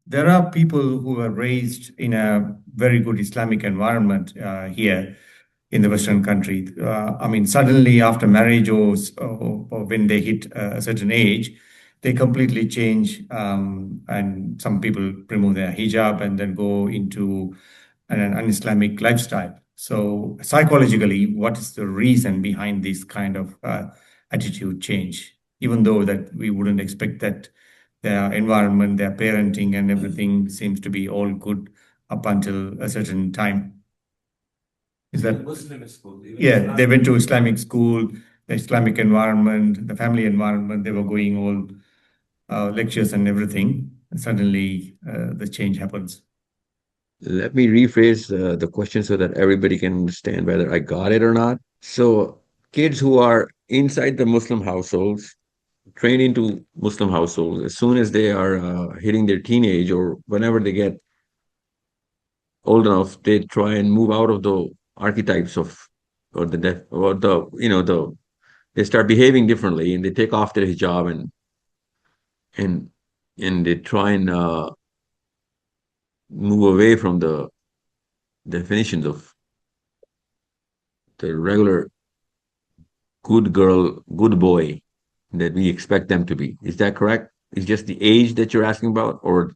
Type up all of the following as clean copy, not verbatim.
there are people who are raised in a very good Islamic environment here in the Western country. I mean, suddenly after marriage or when they hit a certain age, they completely change. And some people remove their hijab and then go into an Islamic lifestyle. So, psychologically, what is the reason behind this kind of attitude change? Even though that we wouldn't expect that their environment, their parenting, and everything seems to be all good up until a certain time. Is that Muslim school? Yeah, they went to Islamic school, the Islamic environment, the family environment. They were going all lectures and everything. And suddenly, the change happens. Let me rephrase the question so that everybody can understand whether I got it or not. So, kids who are inside the Muslim households, trained into Muslim households, as soon as they are hitting their teenage or whenever they get old enough, they try and move out of the archetypes of or the def, or the they start behaving differently and they take off their hijab and and they try and move away from the definitions of the regular good girl, good boy that we expect them to be. Is that correct? Is just the age that you're asking about, or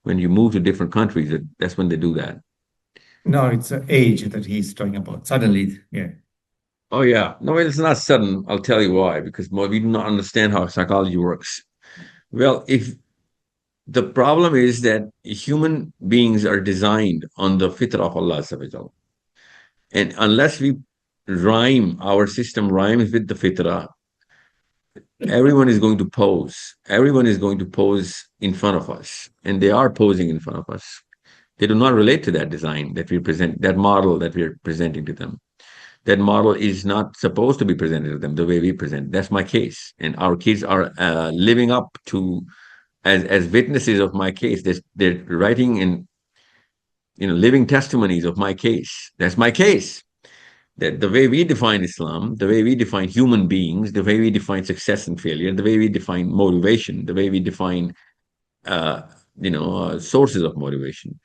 when you move to different countries, that's when they do that? No, it's age that he's talking about. Suddenly, yeah. Oh yeah, no, it's not sudden. I'll tell you why. Because we do not understand how psychology works. Well, if the problem is that human beings are designed on the fitrah of Allah Subhanahu wa Taala. And unless we rhyme, our system rhymes with the fitrah, everyone is going to pose. Everyone is going to pose in front of us. And they are posing in front of us. They do not relate to that design that we present, that model that we're presenting to them. That model is not supposed to be presented to them the way we present. That's my case. And our kids are living up to, as witnesses of my case. They're writing in, living testimonies of my case. That's my case. That the way we define Islam, the way we define human beings, the way we define success and failure, the way we define motivation, the way we define, sources of motivation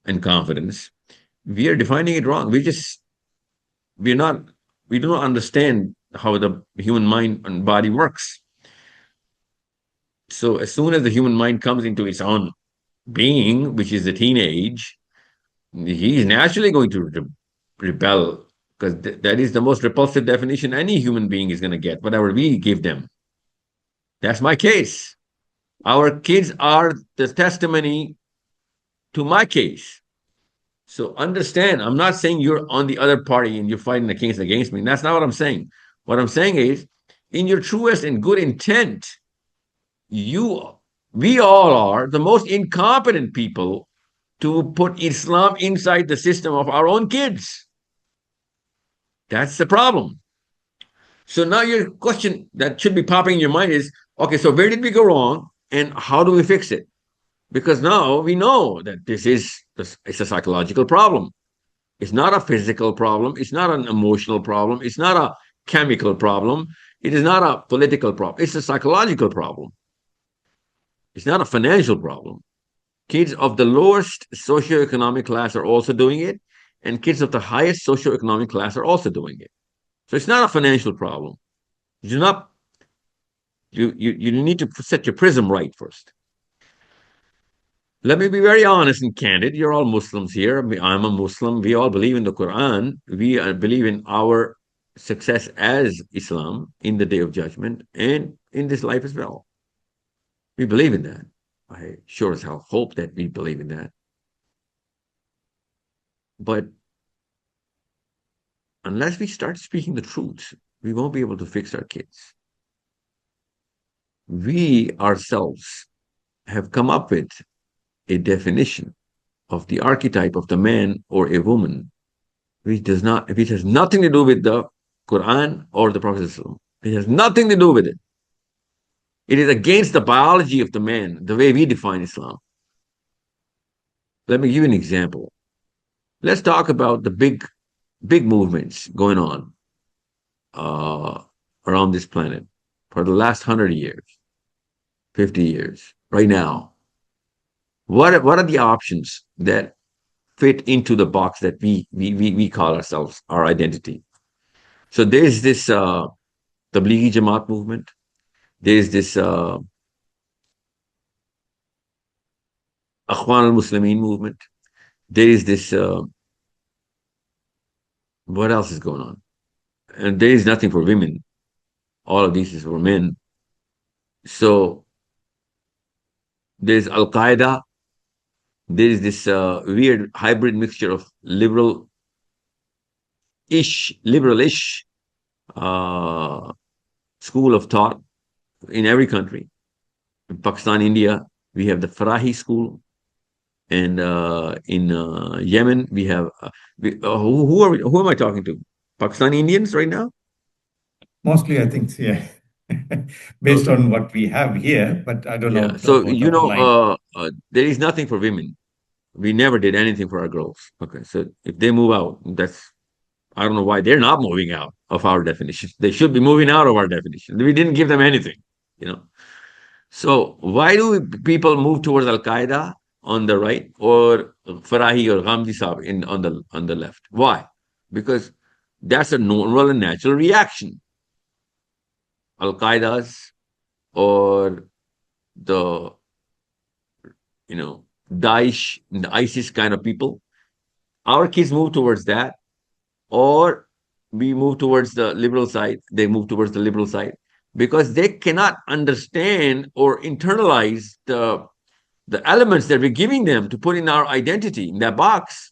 and confidence, we are defining it wrong. We're not, we do not understand how the human mind and body works. So as soon as the human mind comes into its own being, which is the teenage, he's naturally going to rebel because that is the most repulsive definition any human being is going to get, whatever we give them. That's my case. Our kids are the testimony to my case. So understand, I'm not saying you're on the other party and you're fighting the case against me. That's not what I'm saying. What I'm saying is, in your truest and good intent, we all are the most incompetent people to put Islam inside the system of our own kids. That's the problem. So now your question that should be popping in your mind is, okay, so where did we go wrong and how do we fix it? Because now we know that it's a psychological problem. It's not a physical problem. It's not an emotional problem. It's not a chemical problem. It is not a political problem. It's a psychological problem. It's not a financial problem. Kids of the lowest socioeconomic class are also doing it, and kids of the highest socioeconomic class are also doing it. So it's not a financial problem. You do not you need to set your prism right first. Let me be very honest and candid. You're all Muslims here. I'm a Muslim. We all believe in the Quran. We believe in our success as Islam in the day of judgment and in this life as well. We believe in that. I sure as hell hope that we believe in that. But unless we start speaking the truth, we won't be able to fix our kids. We ourselves have come up with a definition of the archetype of the man or a woman, which has nothing to do with the Quran or the Prophet. It has nothing to do with it. It is against the biology of the man, the way we define Islam. Let me give you an example. Let's talk about the big movements going on around this planet for the last 100 years, 50 years, right now. What are the options that fit into the box that we call ourselves, our identity? So there's this Tablighi Jamaat movement. There's this Akhwan al-Muslimin movement. There is this, what else is going on? And there is nothing for women. All of these is for men. So there's Al Qaeda. There is this weird hybrid mixture of liberal-ish school of thought in every country. In Pakistan, India, we have the Farahi school. And in Yemen, we have who am I talking to? Pakistani Indians right now? Mostly, I think, yeah, based Okay. on what we have here, but I don't know Yeah. So, about the online. there is nothing for women. We never did anything for our girls. Okay. So if they move out, I don't know why they're not moving out of our definition. They should be moving out of our definition. We didn't give them anything, you know. So why do people move towards Al Qaeda on the right or Farahi or Ghamdi Saab on the left? Why? Because that's a normal and natural reaction. Al Qaeda's or the Daesh, the ISIS kind of people. Our kids move towards that, or we move towards the liberal side. They move towards the liberal side because they cannot understand or internalize the elements that we're giving them to put in our identity in that box.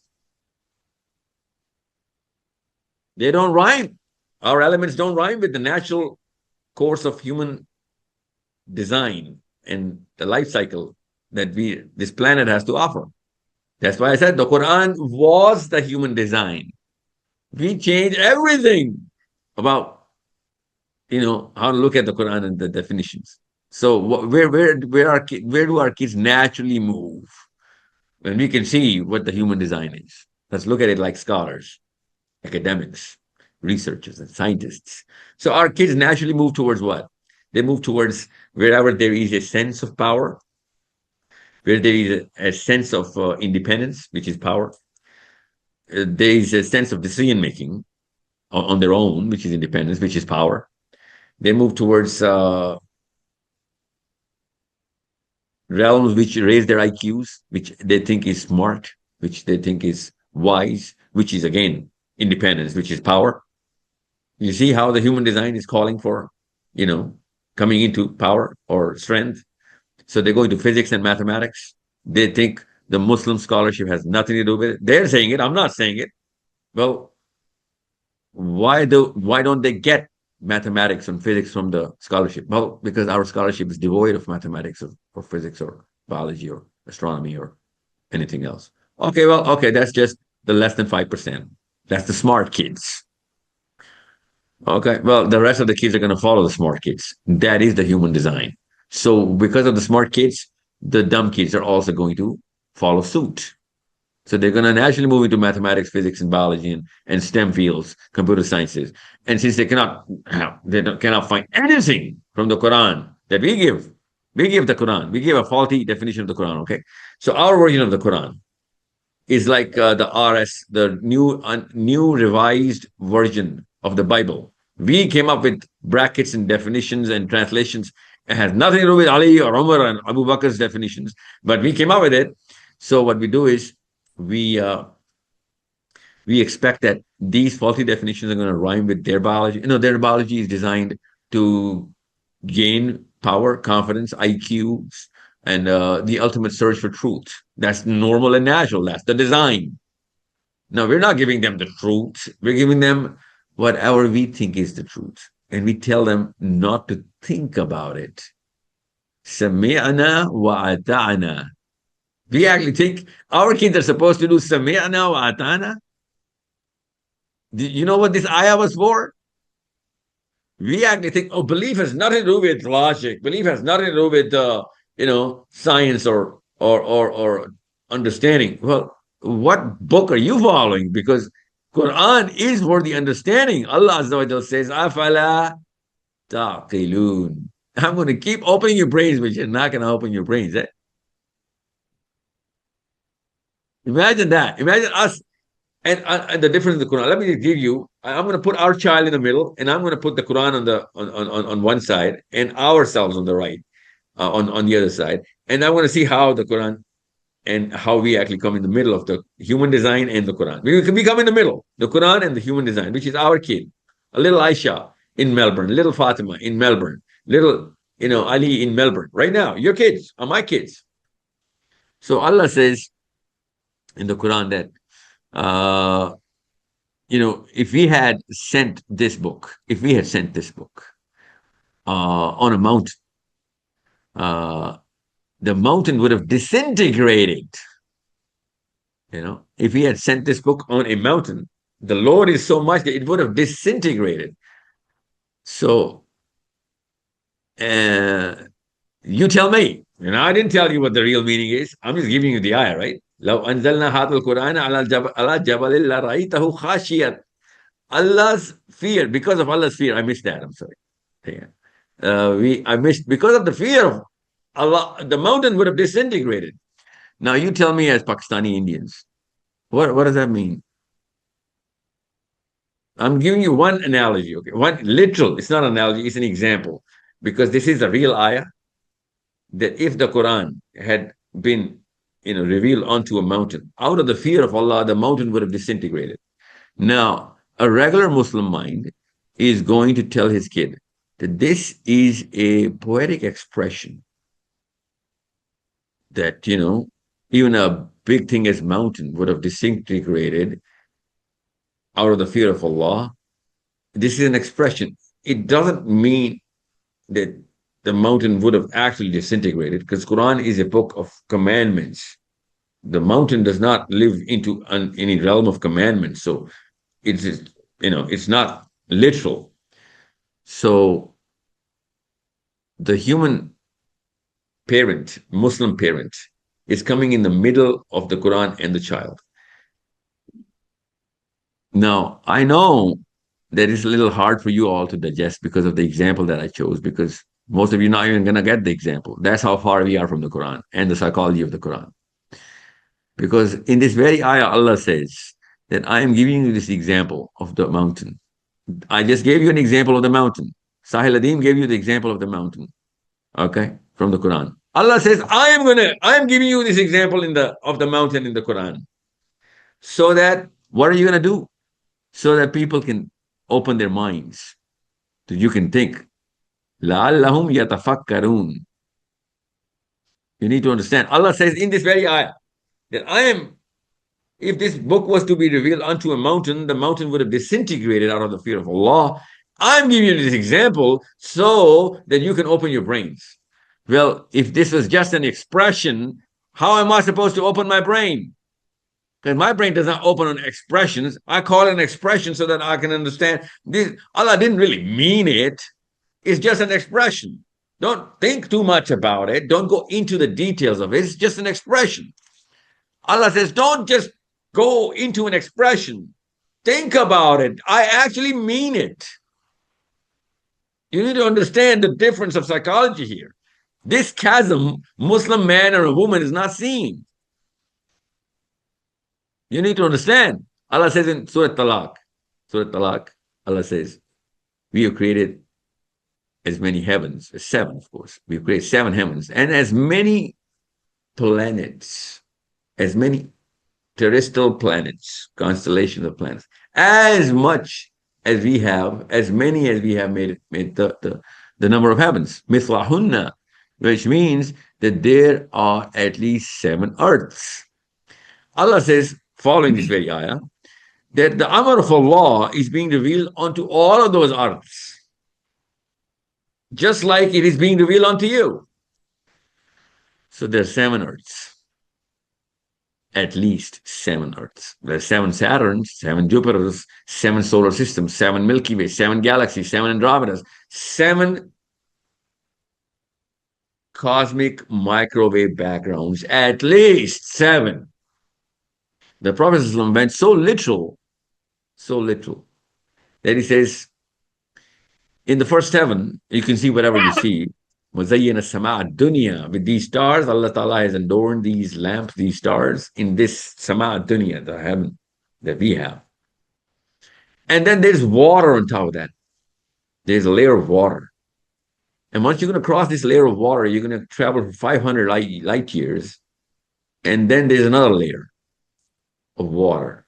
They don't rhyme. Our elements don't rhyme with the natural course of human design and the life cycle that this planet has to offer. That's why I said the Quran was the human design. We changed everything about how to look at the Quran and the definitions. So where do our kids naturally move when we can see what the human design is? Let's look at it like scholars, academics, researchers, and scientists. So our kids naturally move towards what? They move towards wherever there is a sense of power, where there is a sense of independence, which is power. There is a sense of decision making on their own, which is independence, which is power. They move towards realms which raise their IQs, which they think is smart, which they think is wise, which is again independence, which is power. You see how the human design is calling for, coming into power or strength. So they go into physics and mathematics. They think the Muslim scholarship has nothing to do with it. They're saying it. I'm not saying it. Well, why don't they get mathematics and physics from the scholarship? Well, because our scholarship is devoid of mathematics or physics or biology or astronomy or anything else. Okay, that's just the less than 5%. That's the smart kids. Okay, well, the rest of the kids are going to follow the smart kids. That is the human design. So because of the smart kids, the dumb kids are also going to follow suit. So they're going to naturally move into mathematics, physics, and biology and STEM fields, computer sciences. And since they cannot find anything from the Quran that we give the Quran. We give a faulty definition of the Quran. Okay, so our version of the Quran is like the RS, the new revised version of the Bible. We came up with brackets and definitions and translations. It has nothing to do with Ali or Umar and Abu Bakr's definitions, but we came up with it. So what we do is we expect that these faulty definitions are going to rhyme with their biology. Their biology is designed to gain power, confidence, IQs, and the ultimate search for truth. That's normal and natural. That's the design. Now, we're not giving them the truth. We're giving them whatever we think is the truth. And we tell them not to think about it. Sami'na wa ata'na. We actually think our kids are supposed to do Sami'na wa ata'na. Do you know what this ayah was for? We actually think, belief has nothing to do with logic. Belief has nothing to do with science or understanding. Well, what book are you following? Because Quran is for the understanding. Allah Azza wa Jalla says, "Afala taqilun." I'm going to keep opening your brains, but you're not going to open your brains. Imagine that. Imagine us and the difference in the Quran. Let me just give you. I'm going to put our child in the middle, and I'm going to put the Quran on one side, and ourselves on the right, on the other side, and I want to see how the Quran and how we actually come in the middle of the human design and the Quran. We come in the middle, the Quran and the human design, which is our kid, a little Aisha in Melbourne, little Fatima in Melbourne, little Ali in Melbourne. Right now, your kids are my kids. So Allah says in the Quran that if we had sent this book, on a mountain, the mountain would have disintegrated. If he had sent this book on a mountain, the Lord is so much that it would have disintegrated. So, you tell me. I didn't tell you what the real meaning is. I'm just giving you the ayah, right? لو أنزلنا هذا القرآن على جبل لرأيته خاشيا. Allah's fear, because of Allah's fear, I missed that. I'm sorry. I missed because of the fear of Allah, the mountain would have disintegrated. Now you tell me, as Pakistani Indians, what does that mean? I'm giving you one analogy, okay? One literal, it's not an analogy, it's an example. Because this is a real ayah, that if the Quran had been revealed onto a mountain, out of the fear of Allah, the mountain would have disintegrated. Now, a regular Muslim mind is going to tell his kid that this is a poetic expression, that, even a big thing as mountain would have disintegrated out of the fear of Allah. This is an expression. It doesn't mean that the mountain would have actually disintegrated, because Quran is a book of commandments. The mountain does not live into any realm of commandments. So it's not literal. So the human parent, Muslim parent, is coming in the middle of the Quran and the child. Now, I know that it's a little hard for you all to digest because of the example that I chose, because most of you not even going to get the example. That's how far we are from the Quran and the psychology of the Quran. Because in this very ayah, Allah says that I am giving you this example of the mountain. I just gave you an example of the mountain. Sahil Adeem gave you the example of the mountain. Okay, from the Quran. Allah says, I am giving you this example of the mountain in the Quran. So that, what are you going to do? So that people can open their minds. So you can think. لَعَلَّهُمْ يَتَفَكَّرُونَ. You need to understand. Allah says in this very ayah that if this book was to be revealed unto a mountain, the mountain would have disintegrated out of the fear of Allah. I'm giving you this example so that you can open your brains. Well, if this was just an expression, how am I supposed to open my brain? Because my brain does not open on expressions. I call it an expression so that I can understand this. Allah didn't really mean it. It's just an expression. Don't think too much about it. Don't go into the details of it. It's just an expression. Allah says, don't just go into an expression. Think about it. I actually mean it. You need to understand the difference of psychology here. This chasm, Muslim man or a woman is not seeing. You need to understand. Allah says in Surah Talaq, Allah says, we have created as many heavens, 7, of course. We've created 7 heavens, and as many planets, as many terrestrial planets, constellations of planets, as much as we have, as many as we have made the number of heavens, mithlahunna, which means that there are at least 7 earths. Allah says, following this very ayah, that the Amr of Allah is being revealed onto all of those earths, just like it is being revealed unto you. So there are 7 earths. At least 7 earths. There are 7 Saturns, 7 Jupiters, 7 solar systems, 7 Milky Way, 7 galaxies, 7 Andromedas, 7 cosmic microwave backgrounds, at least 7. The Prophet went so literal, that he says, in the first heaven, you can see whatever you see. وَزَيَّنَ السَّمَاءَ الدُّنْيَا. With these stars, Allah Ta'ala has adorned these lamps, these stars, in this sama dunya, the heaven that we have. And then there's water on top of that. There's a layer of water. And once you're going to cross this layer of water, you're going to travel for 500 light years. And then there's another layer of water.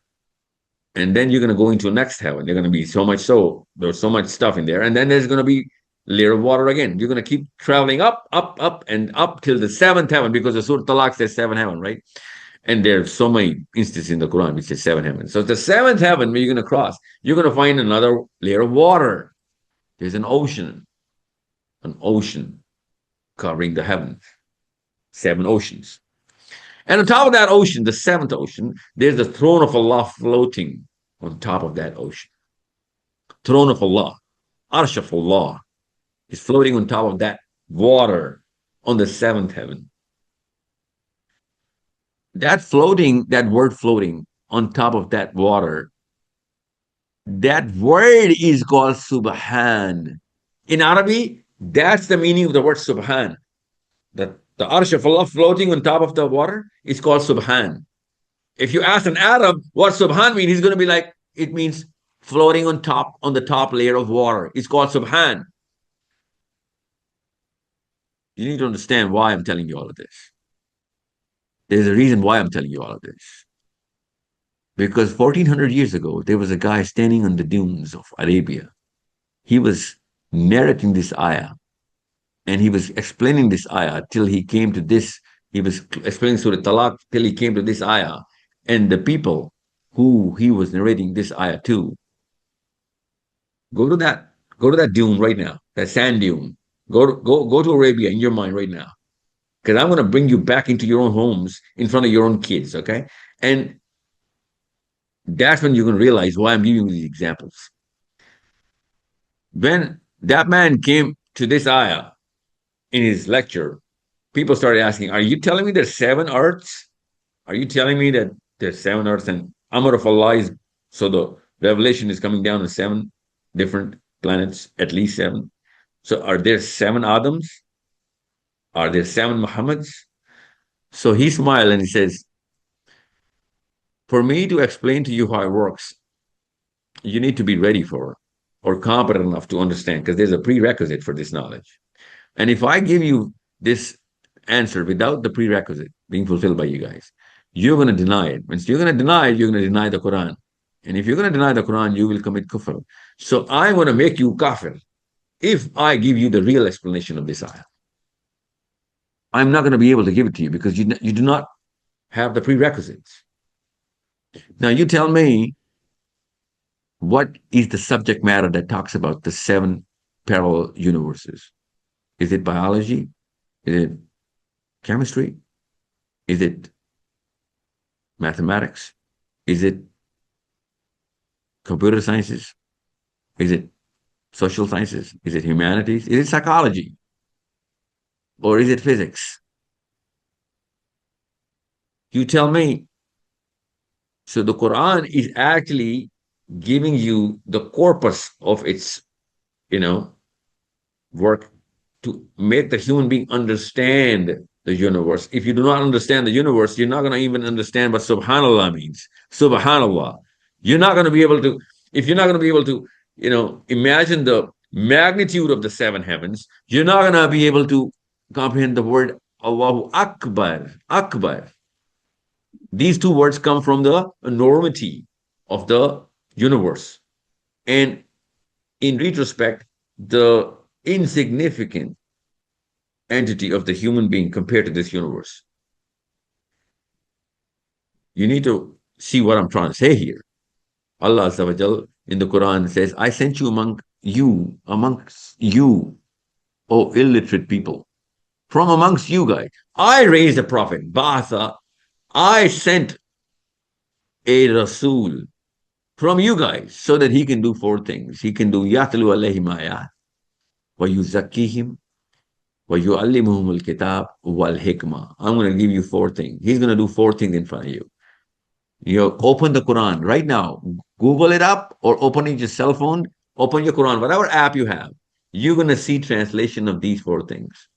And then you're going to go into the next heaven. There's going to be so much, so there's so much stuff in there. And then there's going to be layer of water again. You're going to keep traveling up, and up till the seventh heaven, because the Surah Talaq says seven heaven, right? And there's so many instances in the Quran which says seven heavens. So the seventh heaven, where you're going to cross, you're going to find another layer of water. There's an ocean covering the heavens, 7 oceans. And on top of that ocean, the seventh ocean, there's the throne of Allah floating on top of that ocean. Throne of Allah, Arsh of Allah, is floating on top of that water on the seventh heaven. That floating, that word floating on top of that water, that word is called Subhan. In Arabic, that's the meaning of the word Subhan. The Arsh of Allah floating on top of the water is called Subhan. If you ask an Arab what Subhan means, he's going to be like, it means floating on the top layer of water. It's called Subhan. You need to understand why I'm telling you all of this. There's a reason why I'm telling you all of this. Because 1400 years ago, there was a guy standing on the dunes of Arabia. He was narrating this ayah. And he was explaining this ayah till he came to this. He was explaining Surah Talaq till he came to this ayah. And the people who he was narrating this ayah to, go to that dune right now, that sand dune. Go to Arabia in your mind right now. Because I'm going to bring you back into your own homes in front of your own kids, okay? And that's when you're going to realize why I'm giving you these examples. When that man came to this ayah, in his lecture, people started asking, are you telling me there's 7 earths? Are you telling me that there's 7 earths and Amr of Allah is, so the revelation is coming down on 7 different planets, at least 7. So are there 7 Adams? Are there 7 Muhammads? So he smiled and he says, for me to explain to you how it works, you need to be ready for or competent enough to understand, because there's a prerequisite for this knowledge. And if I give you this answer without the prerequisite being fulfilled by you guys, you're going to deny it. Once you're going to deny it, you're going to deny the Quran. And if you're going to deny the Quran, you will commit kufr. So I'm going to make you kafir if I give you the real explanation of this ayah. I'm not going to be able to give it to you because you do not have the prerequisites. Now you tell me, what is the subject matter that talks about the 7 parallel universes? Is it biology? Is it chemistry? Is it mathematics? Is it computer sciences? Is it social sciences? Is it humanities? Is it psychology? Or is it physics? You tell me. So the Quran is actually giving you the corpus of its, work to make the human being understand the universe. If you do not understand the universe, you're not going to even understand what Subhanallah means. Subhanallah. You're not going to be able to, if you're not going to be able to, imagine the magnitude of the 7 heavens, you're not going to be able to comprehend the word Allahu Akbar. Akbar. These 2 words come from the enormity of the universe. And in retrospect, the insignificant entity of the human being compared to this universe. You need to see what I'm trying to say here. Allah Azza wa Jal in the Quran says, I sent you amongst you, O illiterate people. From amongst you guys, I raised a prophet, Ba'atha. I sent a Rasul from you guys so that he can do 4 things. He can do Yatlu alayhim ayat, wa yuzakkihim, wa yu'allimuhum al-kitab wal hikmah. I'm going to give you 4 things. He's going to do 4 things in front of you. You open the Quran right now, Google it up, or open your cell phone, open your Quran, whatever app you have. You're going to see translation of these 4 things.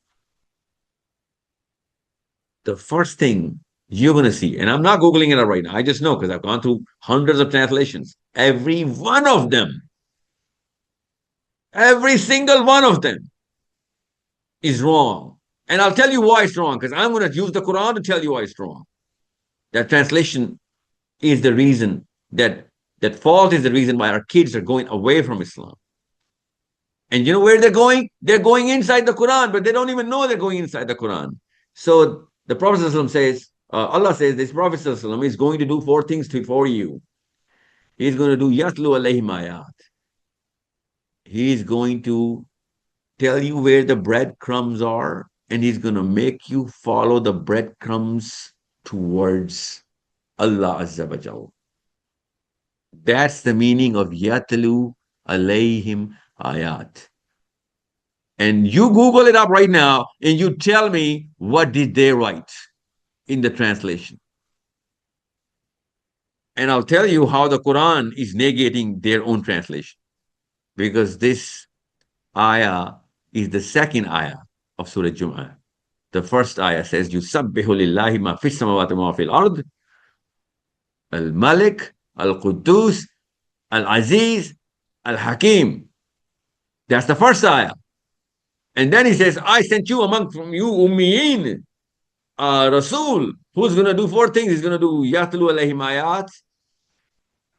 the first thing you're going to see, and I'm not Googling it up right now, I just know because I've gone through hundreds of translations. Every one of them, every single one of them is wrong. And I'll tell you why it's wrong, because I'm going to use the Quran to tell you why it's wrong. That translation is the reason that fault is the reason why our kids are going away from Islam. And you know where they're going? They're going inside the Quran, but they don't even know they're going inside the Quran. So the Prophet says, Allah says, this Prophet is going to do four things for you. He's going to do Yatlu alayhim ayat. He's going to tell you where the breadcrumbs are, and he's going to make you follow the breadcrumbs towards Allah Azza wa Jal. That's the meaning of Yatlu alayhim ayat. And you Google it up right now, and you tell me what did they write in the translation. And I'll tell you how the Quran is negating their own translation. Because this ayah is the second ayah of Surah Jumu'ah. The first ayah says, Yusabbihu lillahi ma fis samawati ma fil ard, al-Malik, al-Quddus, al-Aziz, al-Hakim. That's the first ayah. And then he says, I sent you among from you ummiyin, Rasul, who's going to do four things. He's going to do Yatlu alayhim ayat,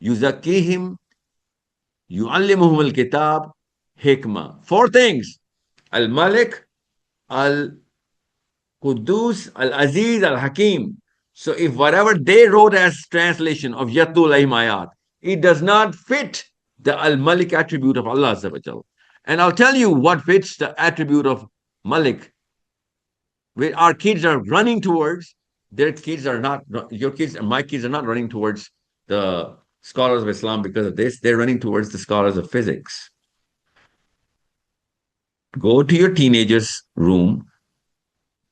Yuzakkihim, Yu'allimuhum al-Kitab, Hikmah. Four things. Al-Malik, Al-Quddus, Al-Aziz, Al-Hakim. So if whatever they wrote as translation of Yatlu alayhim ayat, it does not fit the Al-Malik attribute of Allah Azza wa Jal. And I'll tell you what fits the attribute of Malik, where our kids are running towards. Their kids are not, your kids and my kids are not running towards the scholars of Islam because of this. They're running towards the scholars of physics. Go to your teenager's room,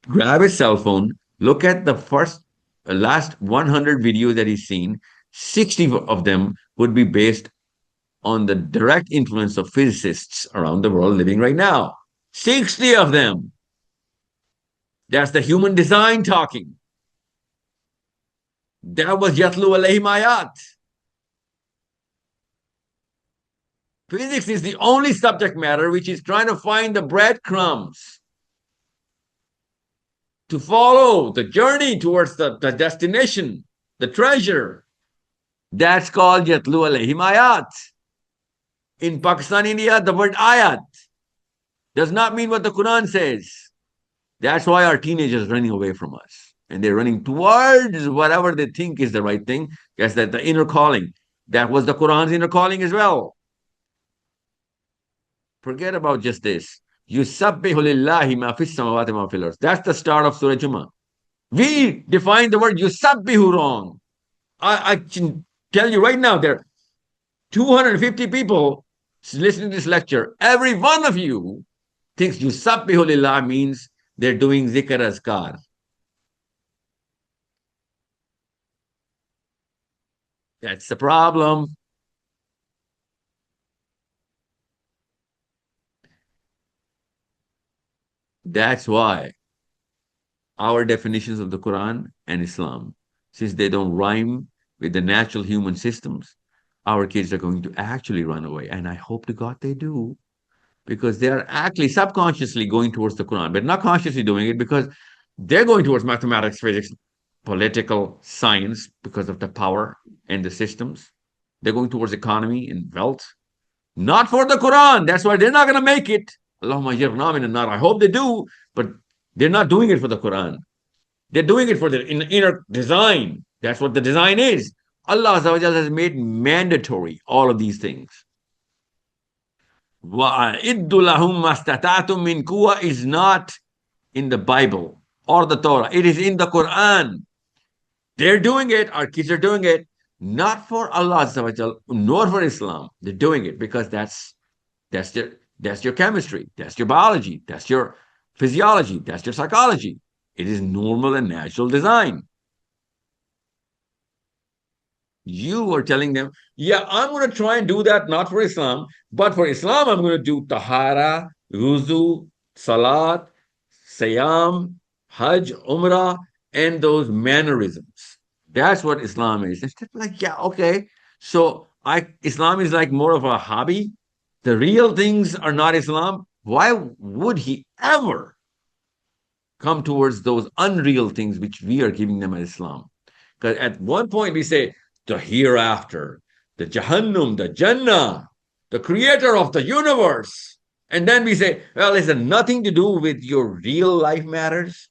grab his cell phone, look at the last 100 videos that he's seen. 60 of them would be based on the direct influence of physicists around the world living right now. 60 of them. That's the human design talking. That was Yatlu alayhim ayat. Physics is the only subject matter which is trying to find the breadcrumbs to follow the journey towards the destination, the treasure. That's called Yatlu alayhim ayat. In Pakistan, India, the word ayat does not mean what the Quran says. That's why our teenagers are running away from us. And they're running towards whatever they think is the right thing. Yes, that the inner calling. That was the Quran's inner calling as well. Forget about just this. Yusabbihu lillahi ma fis samawati ma fil ard. That's the start of Surah Jumu'ah. We define the word Yusabbihu wrong. I can tell you right now, there are 250 people listening to this lecture. Every one of you thinks Yusabbihu lillah means they're doing zikr azkar. That's the problem. That's why our definitions of the Quran and Islam, since they don't rhyme with the natural human systems, our kids are going to actually run away. And I hope to God they do, because they are actually subconsciously going towards the Quran, but not consciously doing it, because they're going towards mathematics, physics, political science because of the power and the systems. They're going towards economy and wealth, not for the Quran. That's why they're not going to make it. Allahumma jirna min an-nar. I hope they do, but they're not doing it for the Quran. They're doing it for the inner design. That's what the design is. Allah Azza wa Jalla has made mandatory all of these things. وَأَعِدُّ لَهُمْ مَا اسْتَطَعْتُم مِّن قُوَّةٍ is not in the Bible or the Torah. It is in the Quran. They're doing it. Our kids are doing it. Not for Allah Azza wa Jalla, nor for Islam. They're doing it because that's your chemistry. That's your biology. That's your physiology. That's your psychology. It is normal and natural design. You are telling them, yeah, I'm going to try and do that, not for Islam, but for Islam, I'm going to do tahara, wuzu, salat, siyam, hajj, umrah, and those mannerisms. That's what Islam is. It's just like, yeah, okay. So Islam is like more of a hobby. The real things are not Islam. Why would he ever come towards those unreal things which we are giving them as Islam? Because at one point we say the hereafter, the Jahannam, the Jannah, the creator of the universe. And then we say, well, it has nothing to do with your real life matters.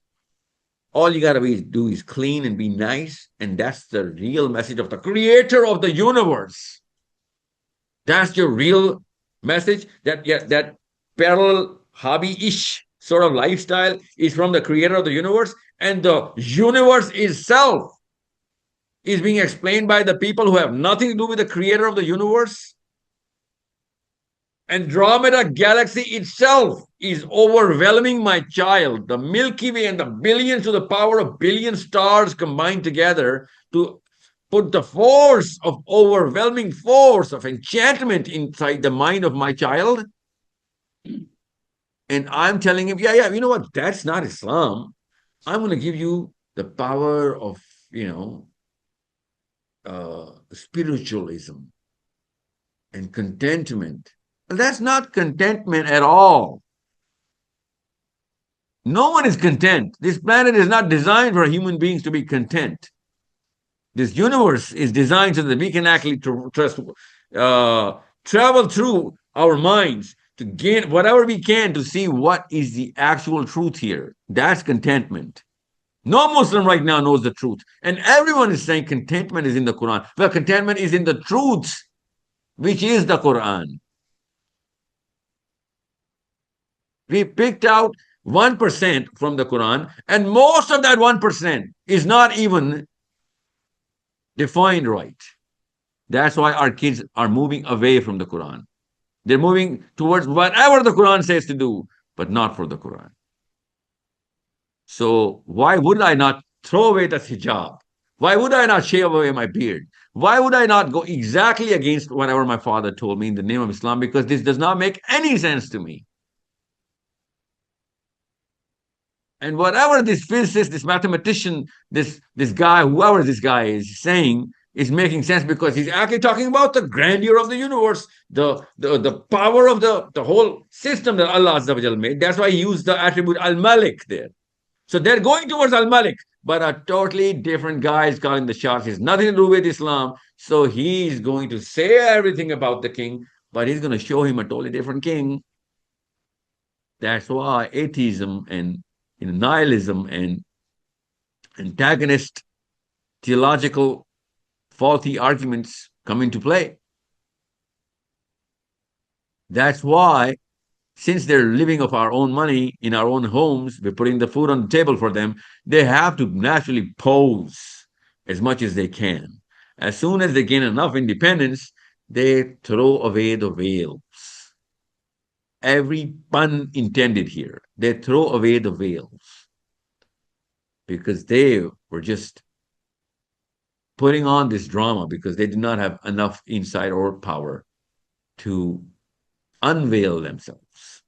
All you got to do is clean and be nice. And that's the real message of the creator of the universe. That's your real message. That parallel hobby-ish sort of lifestyle is from the creator of the universe. And the universe itself is being explained by the people who have nothing to do with the creator of the universe. Andromeda galaxy itself is overwhelming, my child. The Milky Way and the billions to the power of billion stars combined together to put the force of overwhelming force of enchantment inside the mind of my child. And I'm telling him, yeah, you know what? That's not Islam. I'm going to give you the power of, spiritualism and contentment. That's not contentment at all. No one is content. This planet is not designed for human beings to be content. This universe is designed so that we can actually travel through our minds to gain whatever we can to see what is the actual truth here. That's contentment. No Muslim right now knows the truth. And everyone is saying contentment is in the Quran. Well, contentment is in the truth, which is the Quran. We picked out 1% from the Quran, and most of that 1% is not even defined right. That's why our kids are moving away from the Quran. They're moving towards whatever the Quran says to do, but not for the Quran. So why would I not throw away the hijab? Why would I not shave away my beard? Why would I not go exactly against whatever my father told me in the name of Islam? Because this does not make any sense to me. And whatever this physicist, this mathematician, this guy, whoever this guy is saying, is making sense because he's actually talking about the grandeur of the universe, the power of the whole system that Allah Azza wa Jal made. That's why he used the attribute Al-Malik there. So they're going towards Al-Malik, but a totally different guy is calling the shots. He has nothing to do with Islam. So he's going to say everything about the king, but he's going to show him a totally different king. That's why atheism and nihilism and antagonist theological faulty arguments come into play. That's why, since they're living off our own money in our own homes, we're putting the food on the table for them, they have to naturally pose as much as they can. As soon as they gain enough independence, they throw away the veils. Every pun intended here. They throw away the veils because they were just putting on this drama because they did not have enough insight or power to unveil themselves.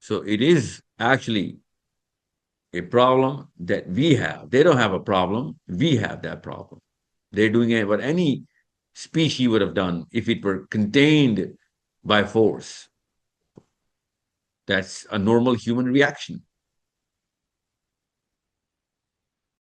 So it is actually a problem that we have. They don't have a problem. We have that problem. They're doing what any species would have done if it were contained by force. That's a normal human reaction.